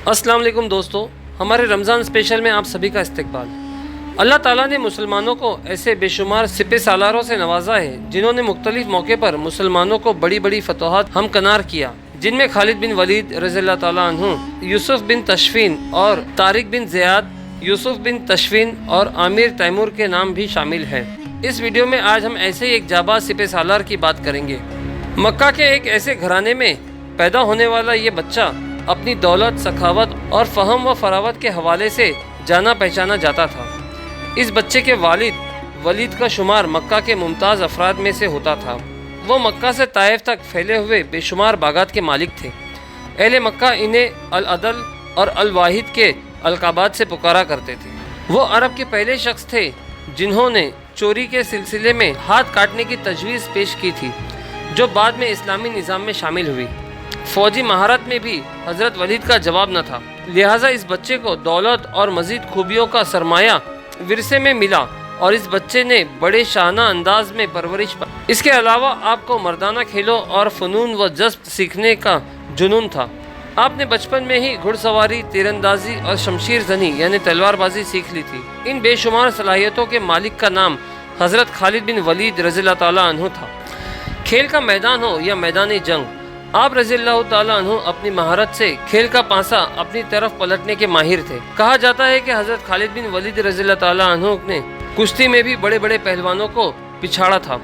السلام علیکم دوستو، ہمارے رمضان اسپیشل میں آپ سبھی کا استقبال۔ اللہ تعالیٰ نے مسلمانوں کو ایسے بے شمار سپہ سالاروں سے نوازا ہے جنہوں نے مختلف موقع پر مسلمانوں کو بڑی بڑی فتوحات ہمکنار کیا، جن میں خالد بن ولید رضی اللہ تعالیٰ عنہ، یوسف بن تشفین اور طارق بن زیاد، یوسف بن تشفین اور عامر تیمور کے نام بھی شامل ہیں۔ اس ویڈیو میں آج ہم ایسے ہی ایک جانباز سپہ سالار کی بات کریں گے۔ مکہ کے ایک ایسے گھرانے میں پیدا ہونے والا یہ بچہ اپنی دولت، سخاوت اور فہم و فراوت کے حوالے سے جانا پہچانا جاتا تھا۔ اس بچے کے والد ولید کا شمار مکہ کے ممتاز افراد میں سے ہوتا تھا۔ وہ مکہ سے طائف تک پھیلے ہوئے بے شمار باغات کے مالک تھے۔ اہل مکہ انہیں العدل اور الواحد کے القابات سے پکارا کرتے تھے۔ وہ عرب کے پہلے شخص تھے جنہوں نے چوری کے سلسلے میں ہاتھ کاٹنے کی تجویز پیش کی تھی، جو بعد میں اسلامی نظام میں شامل ہوئی۔ فوجی مہارت میں بھی حضرت ولید کا جواب نہ تھا، لہٰذا اس بچے کو دولت اور مزید خوبیوں کا سرمایہ ورثے میں ملا اور اس بچے نے بڑے شاہانہ انداز میں پرورش پائی۔ اس کے علاوہ آپ کو مردانہ کھیلوں اور فنون و جذب سیکھنے کا جنون تھا۔ آپ نے بچپن میں ہی گھڑ سواری، تیر اندازی اور شمشیر زنی یعنی تلوار بازی سیکھ لی تھی۔ ان بے شمار صلاحیتوں کے مالک کا نام حضرت خالد بن ولید رضی اللہ تعالیٰ عنہ تھا۔ کھیل کا میدان ہو یا میدان جنگ، آپ رضی اللہ تعالیٰ عنہ اپنی مہارت سے کھیل کا پانسا اپنی طرف پلٹنے کے ماہر تھے۔ کہا جاتا ہے کہ حضرت خالد بن ولید رضی اللہ تعالیٰ عنہ نے کشتی میں بھی بڑے بڑے پہلوانوں کو پچھاڑا تھا۔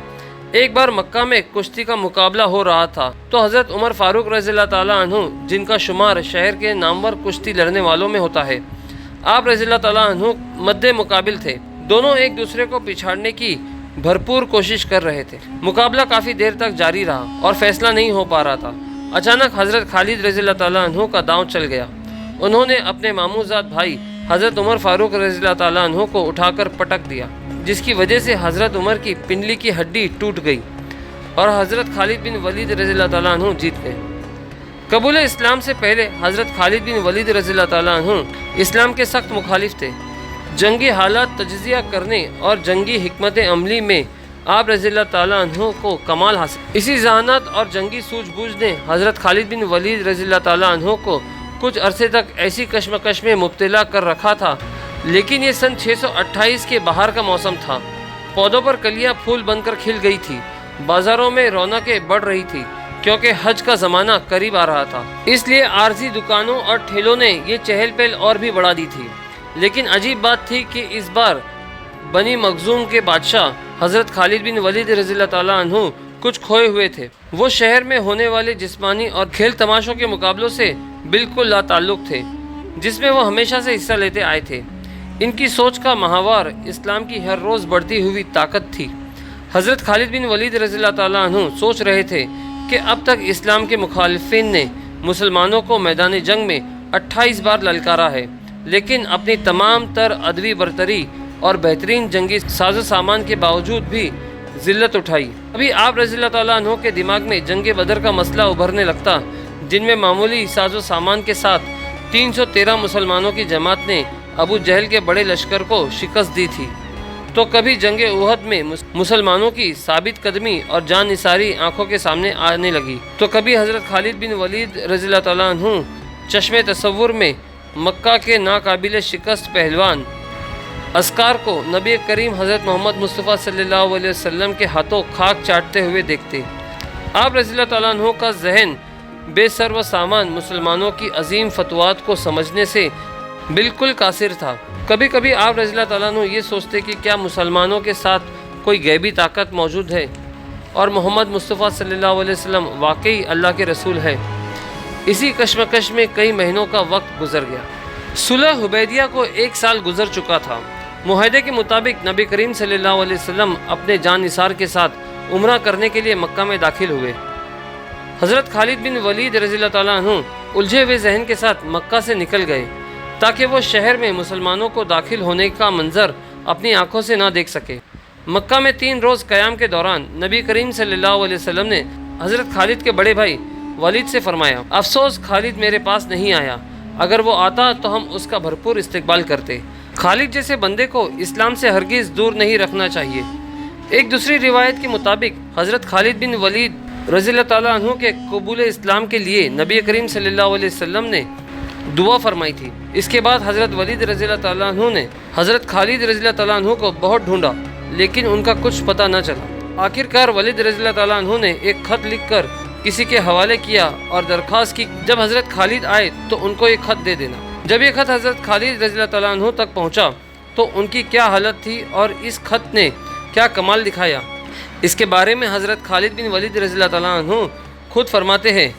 ایک بار مکہ میں کشتی کا مقابلہ ہو رہا تھا تو حضرت عمر فاروق رضی اللہ تعالیٰ عنہ، جن کا شمار شہر کے نامور کشتی لڑنے والوں میں ہوتا ہے، آپ رضی اللہ تعالیٰ عنہ مد مقابل تھے۔ دونوں ایک دوسرے کو پچھاڑنے کی بھرپور کوشش کر رہے تھے۔ مقابلہ کافی دیر تک جاری رہا اور فیصلہ نہیں ہو پا رہا تھا۔ اچانک حضرت خالد رضی اللہ تعالیٰ عنہ کا داؤں چل گیا۔ انہوں نے اپنے ماموزاد بھائی حضرت عمر فاروق رضی اللہ تعالیٰ عنہ کو اٹھا کر پٹک دیا، جس کی وجہ سے حضرت عمر کی پنڈلی کی ہڈی ٹوٹ گئی اور حضرت خالد بن ولید رضی اللہ تعالیٰ عنہ جیت گئے۔ قبول اسلام سے پہلے حضرت خالد بن ولید رضی اللہ تعالیٰ عنہ اسلام کے سخت مخالف تھے۔ جنگی حالات تجزیہ کرنے اور جنگی حکمت عملی میں آپ رضی اللہ تعالیٰ عنہ کو کمال حاصل۔ اسی ذہانت اور جنگی سوجھ بوجھ نے حضرت خالد بن ولید رضی اللہ تعالیٰ عنہ کو کچھ عرصے تک ایسی کشمکش میں مبتلا کر رکھا تھا، لیکن یہ سن 628 کے بہار کا موسم تھا۔ پودوں پر کلیاں پھول بن کر کھل گئی تھی، بازاروں میں رونقیں بڑھ رہی تھی کیونکہ حج کا زمانہ قریب آ رہا تھا۔ اس لیے عارضی دکانوں اور ٹھیلوں نے یہ چہل پہل اور بھی بڑھا دی تھی۔ لیکن عجیب بات تھی کہ اس بار بنی مخزوم کے بادشاہ حضرت خالد بن ولید رضی اللہ تعالیٰ عنہ کچھ کھوئے ہوئے تھے۔ وہ شہر میں ہونے والے جسمانی اور کھیل تماشوں کے مقابلوں سے بالکل لا تعلق تھے، جس میں وہ ہمیشہ سے حصہ لیتے آئے تھے۔ ان کی سوچ کا ماہوار اسلام کی ہر روز بڑھتی ہوئی طاقت تھی۔ حضرت خالد بن ولید رضی اللہ تعالیٰ عنہ سوچ رہے تھے کہ اب تک اسلام کے مخالفین نے مسلمانوں کو میدان جنگ میں 28 بار للکارا ہے، لیکن اپنی تمام تر ادبی برتری اور بہترین جنگی ساز و سامان کے باوجود بھی ذلت اٹھائی۔ ابھی آپ رضی اللہ تعالیٰ عنہ کے دماغ میں جنگ بدر کا مسئلہ ابھرنے لگتا، جن میں معمولی ساز و سامان کے ساتھ 313 مسلمانوں کی جماعت نے ابو جہل کے بڑے لشکر کو شکست دی تھی، تو کبھی جنگ احد میں مسلمانوں کی ثابت قدمی اور جان نثاری آنکھوں کے سامنے آنے لگی، تو کبھی حضرت خالد بن ولید رضی اللہ تعالیٰ عنہ چشم تصور میں مکہ کے ناقابل شکست پہلوان عسکر کو نبی کریم حضرت محمد مصطفیٰ صلی اللہ علیہ وسلم کے ہاتھوں خاک چاٹتے ہوئے دیکھتے۔ آپ رضی اللہ تعالیٰ عنہ کا ذہن بے سر و سامان مسلمانوں کی عظیم فتوحات کو سمجھنے سے بالکل قاصر تھا۔ کبھی کبھی آپ رضی اللہ تعالیٰ عنہ یہ سوچتے کہ کیا مسلمانوں کے ساتھ کوئی غیبی طاقت موجود ہے اور محمد مصطفیٰ صلی اللہ علیہ وسلم واقعی اللہ کے رسول ہے۔ اسی کشمکش میں کئی مہینوں کا وقت گزر گیا۔ صلح حدیبیہ کو 1 سال گزر چکا تھا۔ معاہدے کے مطابق نبی کریم صلی اللہ علیہ وسلم اپنے جان نثار کے ساتھ عمرہ کرنے کے لیے مکہ میں داخل ہوئے۔ حضرت خالد بن ولید رضی اللہ تعالیٰ عنہ الجھے ہوئے ذہن کے ساتھ مکہ سے نکل گئے تاکہ وہ شہر میں مسلمانوں کو داخل ہونے کا منظر اپنی آنکھوں سے نہ دیکھ سکے۔ مکہ میں 3 روز قیام کے دوران نبی کریم صلی اللہ علیہ وسلم نے حضرت خالد کے بڑے بھائی ولید سے فرمایا، افسوس خالد میرے پاس نہیں آیا، اگر وہ آتا تو ہم اس کا بھرپور استقبال کرتے۔ خالد جیسے بندے کو اسلام سے ہرگز دور نہیں رکھنا چاہیے۔ ایک دوسری روایت کے مطابق حضرت خالد بن ولید رضی اللہ تعالیٰ عنہ کے قبول اسلام کے لیے نبی کریم صلی اللہ علیہ وسلم نے دعا فرمائی تھی۔ اس کے بعد حضرت ولید رضی اللہ تعالیٰ عنہ نے حضرت خالد رضی اللہ تعالیٰ عنہ کو بہت ڈھونڈا، لیکن ان کا کچھ پتہ نہ چلا۔ آخر کار ولید رضی اللہ تعالیٰ عنہ نے ایک خط لکھ کر کسی کے حوالے کیا اور درخواست کی جب حضرت خالد آئے تو ان کو یہ خط دے دینا۔ جب یہ خط حضرت خالد رضی اللہ تعالیٰ عنہ تک پہنچا تو ان کی کیا حالت تھی اور اس خط نے کیا کمال دکھایا، اس کے بارے میں حضرت خالد بن ولید رضی اللہ تعالیٰ عنہ خود فرماتے ہیں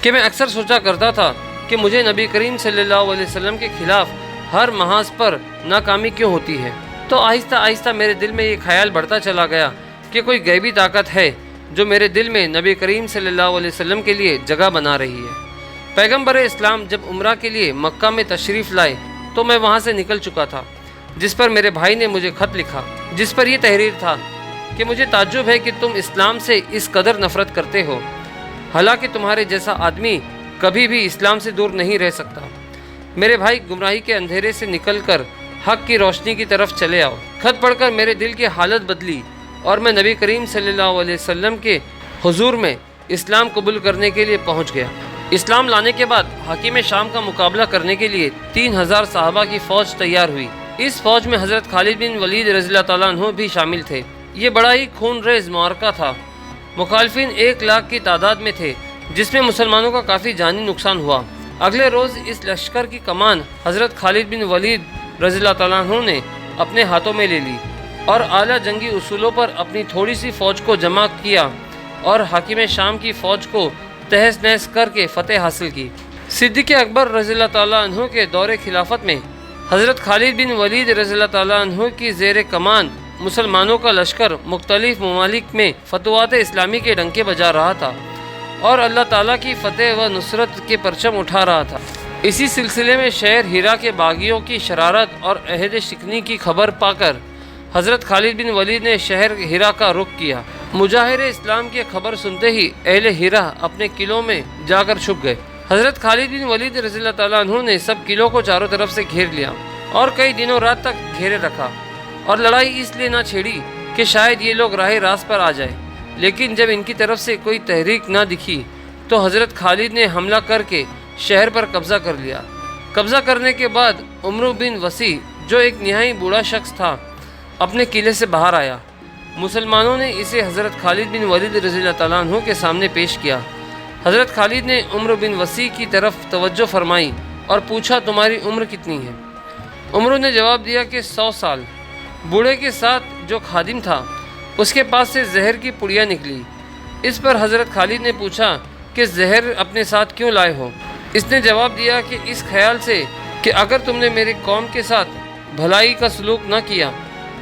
کہ میں اکثر سوچا کرتا تھا کہ مجھے نبی کریم صلی اللہ علیہ وسلم کے خلاف ہر محاذ پر ناکامی کیوں ہوتی ہے۔ تو آہستہ آہستہ میرے دل میں یہ خیال بڑھتا چلا گیا کہ کوئی غیبی طاقت ہے جو میرے دل میں نبی کریم صلی اللہ علیہ وسلم کے لیے جگہ بنا رہی ہے۔ پیغمبر اسلام جب عمرہ کے لیے مکہ میں تشریف لائے تو میں وہاں سے نکل چکا تھا، جس پر میرے بھائی نے مجھے خط لکھا، جس پر یہ تحریر تھا کہ مجھے تعجب ہے کہ تم اسلام سے اس قدر نفرت کرتے ہو، حالانکہ تمہارے جیسا آدمی کبھی بھی اسلام سے دور نہیں رہ سکتا۔ میرے بھائی، گمراہی کے اندھیرے سے نکل کر حق کی روشنی کی طرف چلے آؤ۔ خط پڑھ کر میرے دل کی حالت بدلی اور میں نبی کریم صلی اللہ علیہ وسلم کے حضور میں اسلام قبول کرنے کے لیے پہنچ گیا۔ اسلام لانے کے بعد حاکم شام کا مقابلہ کرنے کے لیے 3000 صحابہ کی فوج تیار ہوئی۔ اس فوج میں حضرت خالد بن ولید رضی اللہ تعالیٰ عنہ بھی شامل تھے۔ یہ بڑا ہی خون ریز معرکہ تھا۔ مخالفین 1 لاکھ کی تعداد میں تھے، جس میں مسلمانوں کا کافی جانی نقصان ہوا۔ اگلے روز اس لشکر کی کمان حضرت خالد بن ولید رضی اللہ تعالیٰ عنہ نے اپنے ہاتھوں میں لے لی اور اعلیٰ جنگی اصولوں پر اپنی تھوڑی سی فوج کو جمع کیا اور حاکم شام کی فوج کو تہس نہس کر کے فتح حاصل کی۔ صدیق اکبر رضی اللہ تعالیٰ عنہ کے دور خلافت میں حضرت خالد بن ولید رضی اللہ تعالیٰ عنہ کی زیر کمان مسلمانوں کا لشکر مختلف ممالک میں فتوحات اسلامی کے ڈنکے بجا رہا تھا اور اللہ تعالیٰ کی فتح و نصرت کے پرچم اٹھا رہا تھا۔ اسی سلسلے میں شہر ہیرا کے باغیوں کی شرارت اور عہد شکنی کی خبر پا کر حضرت خالد بن ولید نے شہر ہیرا کا رخ کیا۔ مظاہر اسلام کی خبر سنتے ہی اہل ہیرا اپنے قلعوں میں جا کر چھپ گئے۔ حضرت خالد بن ولید رضی اللہ تعالیٰ عنہ نے سب قلعوں کو چاروں طرف سے گھیر لیا اور کئی دنوں رات تک گھیرے رکھا اور لڑائی اس لیے نہ چھیڑی کہ شاید یہ لوگ راہ راست پر آ جائے، لیکن جب ان کی طرف سے کوئی تحریک نہ دکھی تو حضرت خالد نے حملہ کر کے شہر پر قبضہ کر لیا۔ قبضہ کرنے کے بعد عمرو بن وسیع، جو ایک نہائی بوڑھا شخص تھا، اپنے قلعے سے باہر آیا۔ مسلمانوں نے اسے حضرت خالد بن ولید رضی اللہ تعالیٰ عنہ کے سامنے پیش کیا۔ حضرت خالد نے عمرو بن وسیع کی طرف توجہ فرمائی اور پوچھا، تمہاری عمر کتنی ہے؟ عمرو نے جواب دیا کہ 100 سال۔ بوڑھے کے ساتھ جو خادم تھا، اس کے پاس سے زہر کی پڑیا نکلی۔ اس پر حضرت خالد نے پوچھا کہ زہر اپنے ساتھ کیوں لائے ہو؟ اس نے جواب دیا کہ اس خیال سے کہ اگر تم نے میری قوم کے ساتھ بھلائی کا سلوک نہ کیا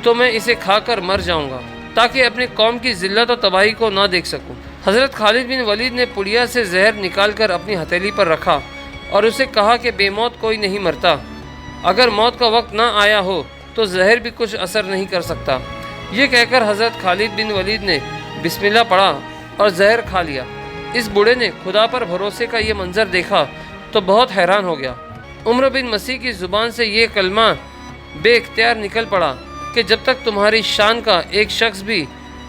تو میں اسے کھا کر مر جاؤں گا، تاکہ اپنی قوم کی ذلت و تباہی کو نہ دیکھ سکوں۔ حضرت خالد بن ولید نے پڑیا سے زہر نکال کر اپنی ہتھیلی پر رکھا اور اسے کہا کہ بے موت کوئی نہیں مرتا، اگر موت کا وقت نہ آیا ہو تو زہر بھی کچھ اثر نہیں کر سکتا۔ یہ کہہ کر حضرت خالد بن ولید نے بسم اللہ پڑھا اور زہر کھا لیا۔ اس بوڑھے نے خدا پر بھروسے کا یہ منظر دیکھا تو بہت حیران ہو گیا۔ عمر بن مسیح کی زبان سے یہ کلمہ بے اختیار نکل پڑا کہ جب تک تمہاری شان کا ایک شخص بھی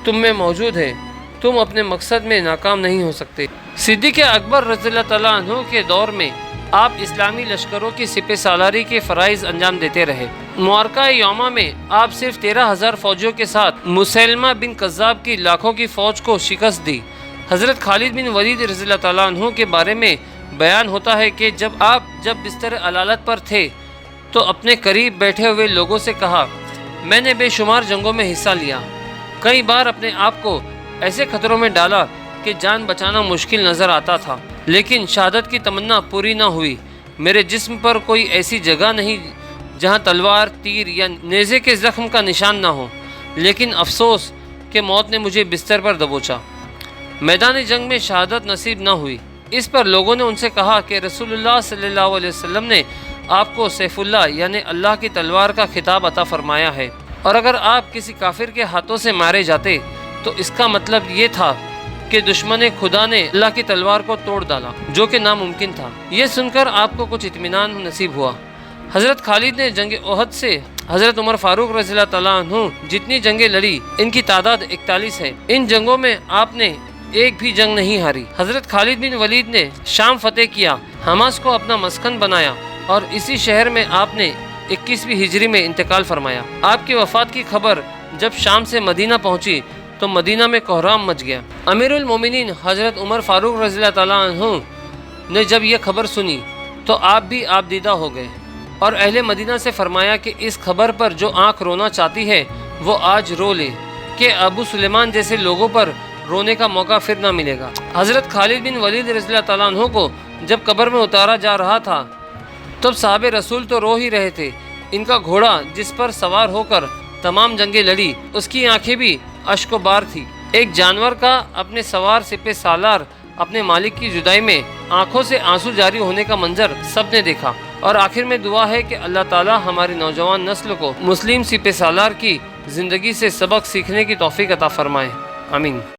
تم میں موجود ہے، تم اپنے مقصد میں ناکام نہیں ہو سکتے۔ صدیق اکبر رضی اللہ تعالیٰ عنہ کے دور میں آپ اسلامی لشکروں کی سپہ سالاری کے فرائض انجام دیتے رہے۔ معرکہ یوما میں آپ صرف 13,000 فوجیوں کے ساتھ مسیلمہ بن کذاب کی لاکھوں کی فوج کو شکست دی۔ حضرت خالد بن ولید رضی اللہ تعالیٰ عنہ کے بارے میں بیان ہوتا ہے کہ جب بستر علالت پر تھے تو اپنے قریب بیٹھے ہوئے لوگوں سے کہا، میں نے بے شمار جنگوں میں حصہ لیا، کئی بار اپنے آپ کو ایسے خطروں میں ڈالا کہ جان بچانا مشکل نظر آتا تھا، لیکن شہادت کی تمنا پوری نہ ہوئی۔ میرے جسم پر کوئی ایسی جگہ نہیں جہاں تلوار، تیر یا نیزے کے زخم کا نشان نہ ہو، لیکن افسوس کہ موت نے مجھے بستر پر دبوچا۔ میدان جنگ میں شہادت نصیب نہ ہوئی۔ اس پر لوگوں نے ان سے کہا کہ رسول اللہ صلی اللہ علیہ وسلم نے آپ کو سیف اللہ یعنی اللہ کی تلوار کا خطاب عطا فرمایا ہے، اور اگر آپ کسی کافر کے ہاتھوں سے مارے جاتے تو اس کا مطلب یہ تھا کہ دشمن خدا نے اللہ کی تلوار کو توڑ ڈالا، جو کہ ناممکن تھا۔ یہ سن کر آپ کو کچھ اطمینان نصیب ہوا۔ حضرت خالد نے جنگ احد سے حضرت عمر فاروق رضی اللہ تعالیٰ عنہ جتنی جنگیں لڑی، ان کی تعداد 41 ہے۔ ان جنگوں میں آپ نے ایک بھی جنگ نہیں ہاری۔ حضرت خالد بن ولید نے شام فتح کیا، حماس کو اپنا مسکن بنایا اور اسی شہر میں آپ نے 21ویں ہجری میں انتقال فرمایا۔ آپ کی وفات کی خبر جب شام سے مدینہ پہنچی تو مدینہ میں کوہرام مچ گیا۔ امیر المومنین حضرت عمر فاروق رضی اللہ تعالیٰ عنہ نے جب یہ خبر سنی تو آپ بھی آپ دیدہ ہو گئے اور اہل مدینہ سے فرمایا کہ اس خبر پر جو آنکھ رونا چاہتی ہے وہ آج رو لے کہ ابو سلیمان جیسے لوگوں پر رونے کا موقع پھر نہ ملے گا۔ حضرت خالد بن ولید رضی اللہ تعالیٰ عنہ کو جب قبر میں اتارا جا رہا تھا تب صحابہ رسول تو رو ہی رہے تھے۔ ان کا گھوڑا جس پر سوار ہو کر تمام جنگیں لڑی اس کی آنکھیں بھی اشک و بار تھی۔ ایک جانور کا اپنے سوار سپہ سالار اپنے مالک کی جدائی میں آنکھوں سے آنسو جاری ہونے کا منظر سب نے دیکھا، اور آخر میں دعا ہے کہ اللہ تعالی ہماری نوجوان نسل کو مسلم سپہ سالار کی زندگی سے سبق سیکھنے کی توفیق عطا فرمائے، آمین۔